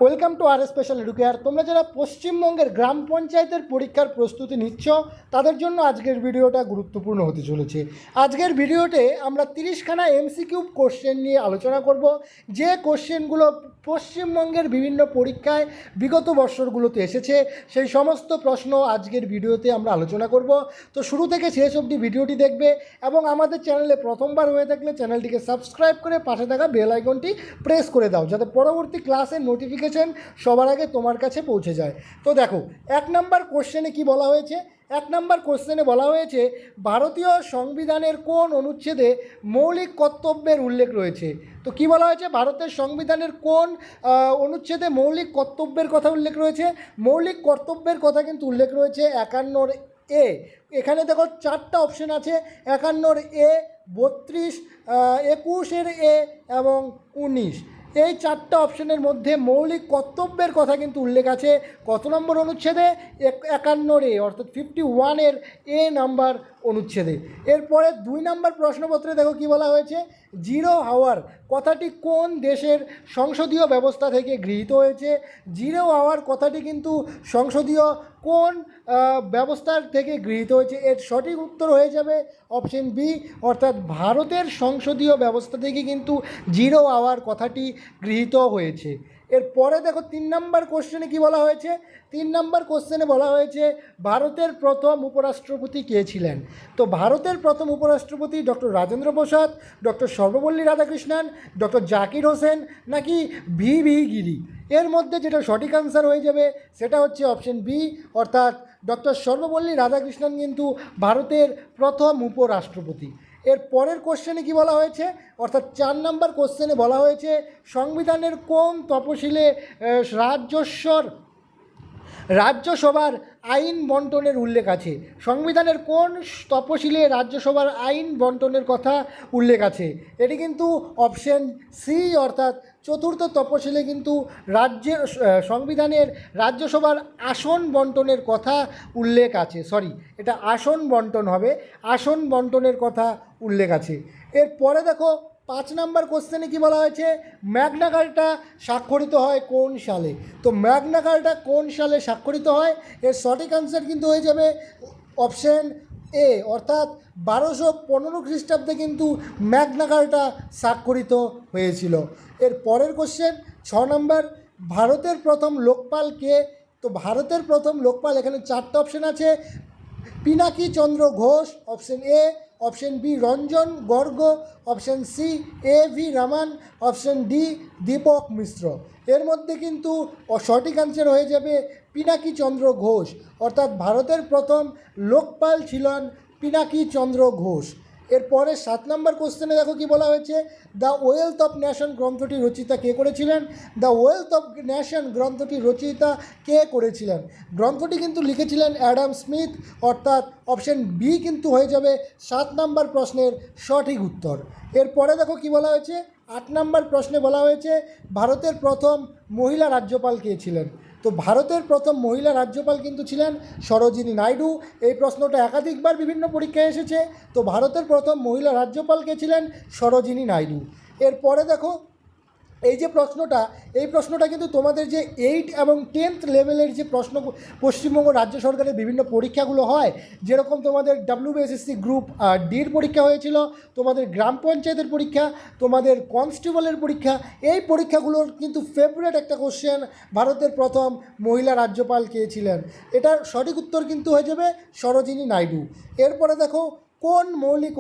Welcome to our special educare. তোমরা যারা পশ্চিমবঙ্গের গ্রাম পঞ্চায়েতের পরীক্ষার প্রস্তুতি নিচ্ছ তাদের জন্য আজকের ভিডিওটা গুরুত্বপূর্ণ হতে চলেছে। আজকের ভিডিওতে আমরা 30খানা এমসিকিউ কোশ্চেন নিয়ে আলোচনা করব, যে কোশ্চেনগুলো পশ্চিমবঙ্গের বিভিন্ন পরীক্ষায় বিগত বছরগুলোতে এসেছে। সেই সমস্ত প্রশ্ন আজকের ভিডিওতে আমরা আলোচনা করব। তো শুরু থেকে শেষ অবধি ভিডিওটি দেখবে এবং আমাদের চ্যানেলে প্রথমবার হয়ে থাকলে চ্যানেলটিকে সাবস্ক্রাইব করে পাশে থাকা বেল আইকনটি প্রেস করে দাও, যাতে পরবর্তী ক্লাসের নোটিফিকেশন সবার আগে তোমার কাছে পৌঁছে যায়। তো দেখো, 1 নম্বর কোশ্চেনে কি বলা হয়েছে। 1 নম্বর কোশ্চেনে বলা হয়েছে ভারতীয় সংবিধানের কোন অনুচ্ছেদে মৌলিক কর্তব্যের উল্লেখ রয়েছে। তো কি বলা হয়েছে, ভারতের সংবিধানের কোন অনুচ্ছেদে মৌলিক কর্তব্যের কথা উল্লেখ রয়েছে। মৌলিক কর্তব্যের কথা কিন্তু উল্লেখ রয়েছে 51 এ। এখানে দেখো 4টা অপশন আছে, 51 এ, 32, 21 এ এবং 19। এই 4টা অপশনের মধ্যে মৌলিক কর্তব্যের কথা কিন্তু উল্লেখ আছে কত নম্বর অনুচ্ছেদে, 51 এ, অর্থাৎ 51 এ নাম্বার অনুচ্ছেদে। এরপরে 2 নম্বর প্রশ্নপত্রে দেখো কি বলা হয়েছে, জিরো আওয়ার কথাটি কোন দেশের সংসদীয় ব্যবস্থা থেকে গৃহীত হয়েছে। জিরো আওয়ার কথাটি কিন্তু সংসদীয় কোন ব্যবস্থার থেকে গৃহীত হয়েছে। এর সঠিক উত্তর হয়ে যাবে অপশন বি, অর্থাৎ ভারতের সংসদীয় ব্যবস্থা থেকে কিন্তু জিরো আওয়ার কথাটি গৃহীত হয়েছে। এরপরে দেখো 3 নম্বর কোশ্চেনে কি বলা হয়েছে। 3 নম্বর কোশ্চেনে বলা হয়েছে ভারতের প্রথম উপরাষ্ট্রপতি কে ছিলেন। তো ভারতের প্রথম উপরাষ্ট্রপতি doctor Rajendra Prasad, doctor Sarvepalli Radhakrishnan, doctor Zakir Hossain নাকি ভি গিরি। এর মধ্যে যেটা সঠিক আনসার হয়ে যাবে সেটা হচ্ছে অপশন বি, অর্থাৎ ডক্টর সর্বপল্লী রাধাকৃষ্ণন কিন্তু ভারতের প্রথম উপরাষ্ট্রপতি। এর পরের কোশ্চেনে কি বলা হয়েছে, অর্থাৎ 4 নম্বর কোশ্চেনে বলা হয়েছে সংবিধানের কোন তফসিলে রাজ্যসভার আইন বন্টনের উল্লেখ আছে। সংবিধানের কোন তফসিলে রাজ্যসভার আইন বন্টনের কথা উল্লেখ আছে। এটি কিন্তু অপশন সি, অর্থাৎ 4র্থ তফসিলে কিন্তু সংবিধানের রাজ্যসভার আসন বন্টনের কথা উল্লেখ আছে। এটা আসন বন্টন হবে, আসন বন্টনের কথা উল্লেখ আছে। এরপরে দেখো 5 নম্বর কোশ্চেনে কি বলা হয়েছে, ম্যাগনা কার্টা স্বাক্ষরিত হয় কোন সালে। তো ম্যাগনা কার্টা কোন সালে স্বাক্ষরিত হয়, এর সঠিক আনসার কিন্তু হয়ে যাবে অপশন এ, অর্থাৎ 1215 খ্রিস্টাব্দে কিন্তু ম্যাগনা কার্টা স্বাক্ষরিত হয়েছিল। এর পরের কোশ্চেন 6 নম্বর, ভারতের প্রথম লোকপাল কে। তো ভারতের প্রথম লোকপাল, এখানে 4টা অপশন আছে, Pinaki Chandra Ghosh option A, option B Ranjan Garg, option C AV. Raman, option D Deepak Mishra. এর মধ্যে কিন্তু সঠিক আনসার হয়ে যাবে পিনাকি চন্দ্র ঘোষ, অর্থাৎ ভারতের প্রথম লোকপাল ছিলেন পিনাকি চন্দ্র ঘোষ। এরপরে 7 নম্বর কোশ্চেনে দেখো কি বলা হয়েছে, দ্য ওয়েলথ অফ নেশন গ্রন্থটি রচয়িতা কে করেছিলেন। দ্য ওয়েলথ অফ নেশন গ্রন্থটি রচয়িতা কে করেছিলেন। গ্রন্থটি কিন্তু লিখেছিলেন অ্যাডাম স্মিথ, অর্থাৎ অপশন বি কিন্তু হয়ে যাবে 7 নম্বর প্রশ্নের সঠিক উত্তর। এরপরে দেখো কি বলা হয়েছে, 8 নম্বর প্রশ্নে বলা হয়েছে ভারতের প্রথম মহিলা রাজ্যপাল কে ছিলেন। তো ভারতের প্রথম মহিলা রাজ্যপাল কিন্তু ছিলেন সরোজিনী নাইডু। এই প্রশ্নটা একাধিকবার বিভিন্ন পরীক্ষায় এসেছে। তো ভারতের প্রথম মহিলা রাজ্যপাল কে ছিলেন, সরোজিনী নাইডু। এরপরে দেখো এই যে প্রশ্নটা, এই প্রশ্নটা কিন্তু তোমাদের যে 8 এবং 10th লেভেলের যে প্রশ্ন পশ্চিমবঙ্গ রাজ্য সরকারের বিভিন্ন পরীক্ষাগুলো হয়, যেরকম তোমাদের WBSSC গ্রুপ ডির পরীক্ষা হয়েছিল, তোমাদের গ্রাম পঞ্চায়েতের পরীক্ষা, তোমাদের কনস্টেবলের পরীক্ষা, এই পরীক্ষাগুলোর কিন্তু ফেভারিট একটা কোশ্চেন ভারতের প্রথম মহিলা রাজ্যপাল কে ছিলেন। এটার সঠিক উত্তর কিন্তু হয়ে যাবে সরোজিনী নাইডু। এরপরে দেখো কোন মৌলিক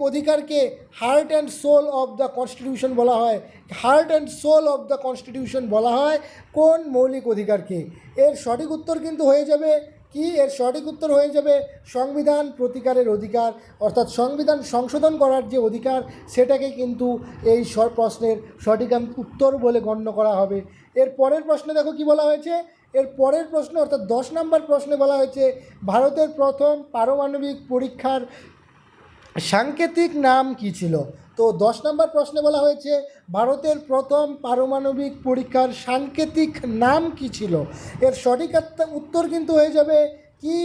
অধিকারকে heart and soul of the constitution বলা হয়। Heart and soul of the constitution বলা হয় কোন মৌলিক অধিকারকে। এর সঠিক উত্তর কিন্তু হয়ে যাবে কি, এর সঠিক উত্তর হয়ে যাবে সংবিধান প্রতিকারের অধিকার, অর্থাৎ সংবিধান সংশোধন করার যে অধিকার সেটাকে কিন্তু এই প্রশ্নের সঠিক উত্তর বলে গণ্য করা হবে। এর পরের প্রশ্নে দেখো কি বলা হয়েছে, এর পরের প্রশ্ন অর্থাৎ 10 নম্বর প্রশ্নে বলা হয়েছে ভারতের প্রথম পারমাণবিক পরীক্ষার সাংকেতিক নাম কী ছিল। তো 10 নম্বর প্রশ্নে বলা হয়েছে ভারতের প্রথম পারমাণবিক পরীক্ষার সাংকেতিক নাম কী ছিল। এর সঠিক উত্তর কিন্তু হয়ে যাবে কি,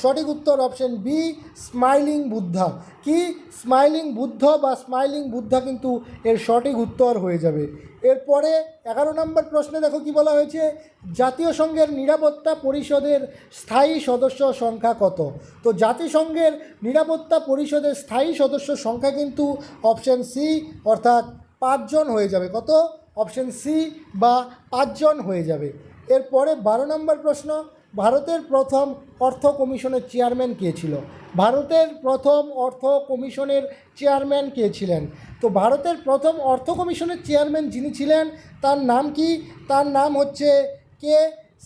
সঠিক উত্তর অপশন বি, স্মাইলিং বুদ্ধা। কি স্মাইলিং বুদ্ধ বা স্মাইলিং বুদ্ধা কিন্তু এর সঠিক উত্তর হয়ে যাবে। এরপরে 11 নম্বর প্রশ্নে দেখো কি বলা হয়েছে, জাতীয় সংঘের নিরাপত্তা পরিষদের স্থায়ী সদস্য সংখ্যা কত? তো জাতিসংঘের নিরাপত্তা পরিষদের স্থায়ী সদস্য সংখ্যা কিন্তু অপশন সি অর্থাৎ 5 জন হয়ে যাবে। কত? অপশন সি বা 5 জন হয়ে যাবে। এরপরে 12 নম্বর প্রশ্ন, ভারতের প্রথম অর্থ কমিশনের চেয়ারম্যান কে ছিল? ভারতের প্রথম অর্থ কমিশনের চেয়ারম্যান কে ছিলেন? তো ভারতের প্রথম অর্থ কমিশনের চেয়ারম্যান যিনি ছিলেন তার নাম কি? তার নাম হচ্ছে কে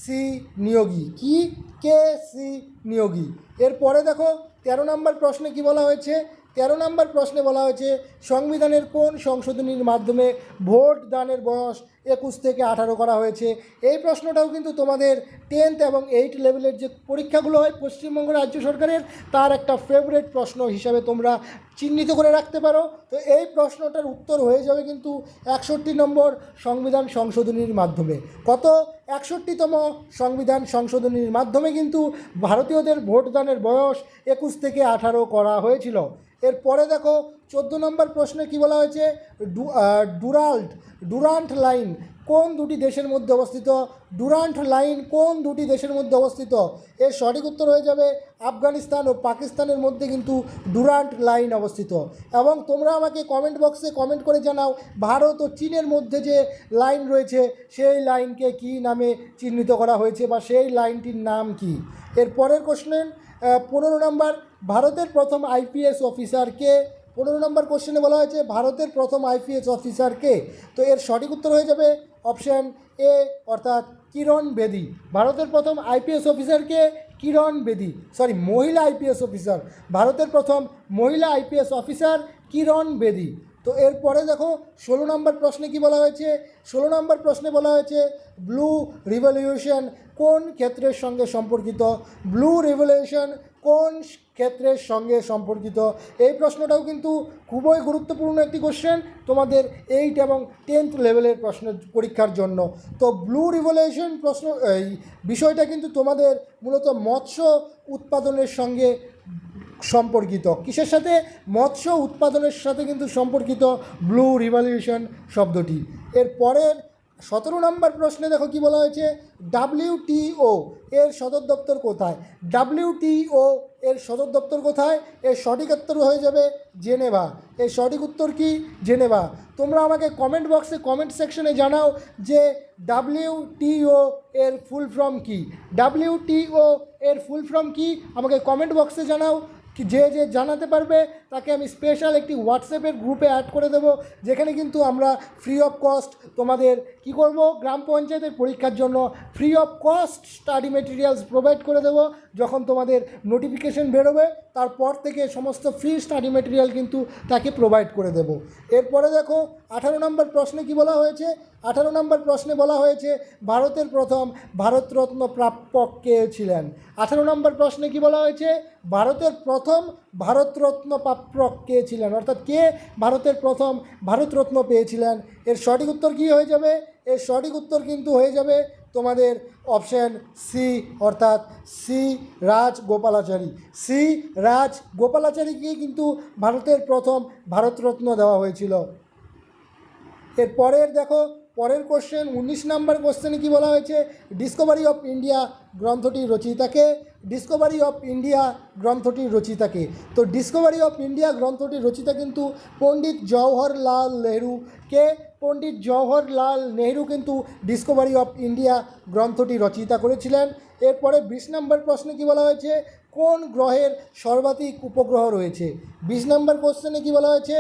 সি নিয়োগী। কি? K C Niyogi. এরপরে দেখো 13 নম্বর প্রশ্নে কি বলা হয়েছে, 13 নম্বর প্রশ্নে বলা হয়েছে সংবিধানের কোন সংশোধনীর মাধ্যমে ভোট দানের বয়স 21 থেকে 18 করা হয়েছে? এই প্রশ্নটাও কিন্তু তোমাদের 10th এবং 8 লেভেলের যে পরীক্ষাগুলো হয় পশ্চিমবঙ্গ রাজ্য সরকারের তার একটা ফেভারিট প্রশ্ন হিসাবে তোমরা চিহ্নিত করে রাখতে পারো। তো এই প্রশ্নটার উত্তর হয়ে যাবে কিন্তু 61 নম্বর সংবিধান সংশোধনীর মাধ্যমে। কত? 61তম সংবিধান সংশোধনীর মাধ্যমে কিন্তু ভারতীয়দের ভোটদানের বয়স 21 থেকে 18 করা হয়েছিল। এরপরে দেখো 14 নম্বর প্রশ্নে কি বলা হয়েছে, ডুরান্ট লাইন কোন দুটি দেশের মধ্যে অবস্থিত? ডুরান্ট লাইন কোন দুটি দেশের মধ্যে অবস্থিত? এর সঠিক উত্তর হয়ে যাবে আফগানিস্তান ও পাকিস্তানের মধ্যে কিন্তু ডুরান্ট লাইন অবস্থিত। এবং তোমরা আমাকে কমেন্ট বক্সে কমেন্ট করে জানাও ভারত ও চীনের মধ্যে যে লাইন রয়েছে সেই লাইনকে কী নামে চিহ্নিত করা হয়েছে বা সেই লাইনটির নাম কি। এর পরের কোশ্চেন 15 নম্বর, ভারতের প্রথম আইপিএস অফিসার কে? 15 নম্বর কোশ্চেনে বলা হয়েছে ভারতের প্রথম আইপিএস অফিসার কে? তো এর সঠিক উত্তর হয়ে যাবে অপশান এ অর্থাৎ কিরণ বেদি। ভারতের প্রথম আইপিএস অফিসারকে কিরণ বেদি, মহিলা আইপিএস অফিসার, ভারতের প্রথম মহিলা আইপিএস অফিসার কিরণ বেদি। তো এরপরে দেখো 16 নম্বর প্রশ্নে কি বলা হয়েছে, 16 নম্বর প্রশ্নে বলা হয়েছে ব্লু রিভলিউশন কোন ক্ষেত্রের সঙ্গে সম্পর্কিত? ব্লু রিভলিউশন কোন ক্ষেত্রের সঙ্গে সম্পর্কিত? এই প্রশ্নটাও কিন্তু খুবই গুরুত্বপূর্ণ একটি কোশ্চেন তোমাদের 8 এবং 10th লেভেলের প্রশ্ন পরীক্ষার জন্য। তো ব্লু রিভলিউশন প্রশ্ন এই বিষয়টা কিন্তু তোমাদের মূলত মৎস্য উৎপাদনের সঙ্গে সম্পর্কিত। কিসের সাথে? মৎস্য উৎপাদনের সাথে কিন্তু সম্পর্কিত ব্লু রিভলিউশন শব্দটি। এর পরের 17 নম্বর প্রশ্নে দেখো কি বলা হয়েছে, WTO এর সদর দপ্তর কোথায়? WTO এর সদর দপ্তর কোথায়? এর সঠিক উত্তর হয়ে যাবে জেনেভা। এর সঠিক উত্তর কি? জেনেভা। তোমরা আমাকে কমেন্ট বক্সে কমেন্ট সেকশনে জানাও যে WTO এর ফুল ফর্ম কি? WTO এর ফুল ফর্ম কি আমাকে কমেন্ট বক্সে জানাও। যে যে জানাতে পারবে তাকে আমি স্পেশাল একটি হোয়াটসঅ্যাপের গ্রুপে অ্যাড করে দেবো, যেখানে কিন্তু আমরা ফ্রি অফ কস্ট তোমাদের কি করব, গ্রাম পঞ্চায়েতের পরীক্ষার জন্য free of cost study materials provide করে দেবো। যখন তোমাদের নোটিফিকেশন বেরোবে তারপর থেকে সমস্ত ফ্রি স্টাডি মেটেরিয়াল কিন্তু তাকে প্রোভাইড করে দেবো। এরপরে দেখো 18 নম্বর প্রশ্নে কি বলা হয়েছে, 18 নম্বর প্রশ্নে বলা হয়েছে ভারতের প্রথম ভারতরত্ন প্রাপক কে ছিলেন? 18 নম্বর প্রশ্নে কি বলা হয়েছে, ভারতের প্রথম ভারতরত্ন প্রাপক কে ছিলেন, অর্থাৎ কে ভারতের প্রথম ভারতরত্ন পেয়েছিলেন? এর সঠিক উত্তর কি হয়ে যাবে? এর সঠিক উত্তর কিন্তু হয়ে যাবে তোমাদের অপশান সি অর্থাৎ সি রাজগোপালাচারী। সি রাজগোপালাচারীকে কিন্তু ভারতের প্রথম ভারতরত্ন দেওয়া হয়েছিল। এর পরের দেখো পরের কোশ্চেন 19 নম্বর কোশ্চেনে কি বলা হয়েছে, ডিসকভারি অফ ইন্ডিয়া গ্রন্থটির রচয়িতাকে? ডিসকভারি অফ ইন্ডিয়া গ্রন্থটির রচয়িতাকে? তো ডিসকভারি অফ ইন্ডিয়া গ্রন্থটির রচয়িতা কিন্তু পণ্ডিত জওহরলাল নেহরু। কে? পণ্ডিত জওহরলাল নেহরু কিন্তু ডিসকভারি অফ ইন্ডিয়া গ্রন্থটি রচয়িতা করেছিলেন। এরপরে 20 নম্বর প্রশ্নে কি বলা হয়েছে, কোন গ্রহের সর্বাধিক উপগ্রহ রয়েছে? 20 নম্বর কোশ্চেনে কি বলা হয়েছে,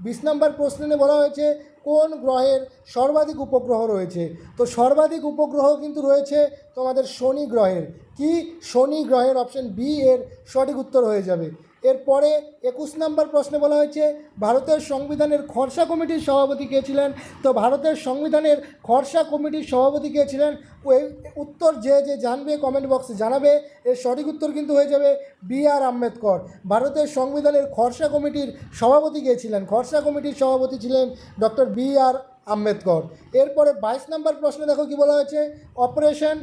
20 নম্বর প্রশ্নে বলা হয়েছে কোন গ্রহের সর্বাধিক উপগ্রহ রয়েছে? তো সর্বাধিক উপগ্রহ কিন্তু রয়েছে তোমাদের শনি গ্রহের। কি? শনি গ্রহের। অপশন বি এর সঠিক উত্তর হয়ে যাবে। এরপরে 21 নম্বর প্রশ্নে বলা হয়েছে ভারতের সংবিধানের খরসা কমিটির সভাপতি কে ছিলেন? তো ভারতের সংবিধানের খরসা কমিটির সভাপতি কে ছিলেন? ওই উত্তর যে যে জানবে কমেন্ট বক্সে জানাবে। এর সঠিক উত্তর কিন্তু হয়ে যাবে BR আম্বেদকর। ভারতের সংবিধানের খরসা কমিটির সভাপতি কে ছিলেন? খরসা কমিটির সভাপতি ছিলেন ডক্টর BR আম্বেদকর। এরপরে 22 নম্বর প্রশ্নে দেখো কি বলা হয়েছে, অপারেশন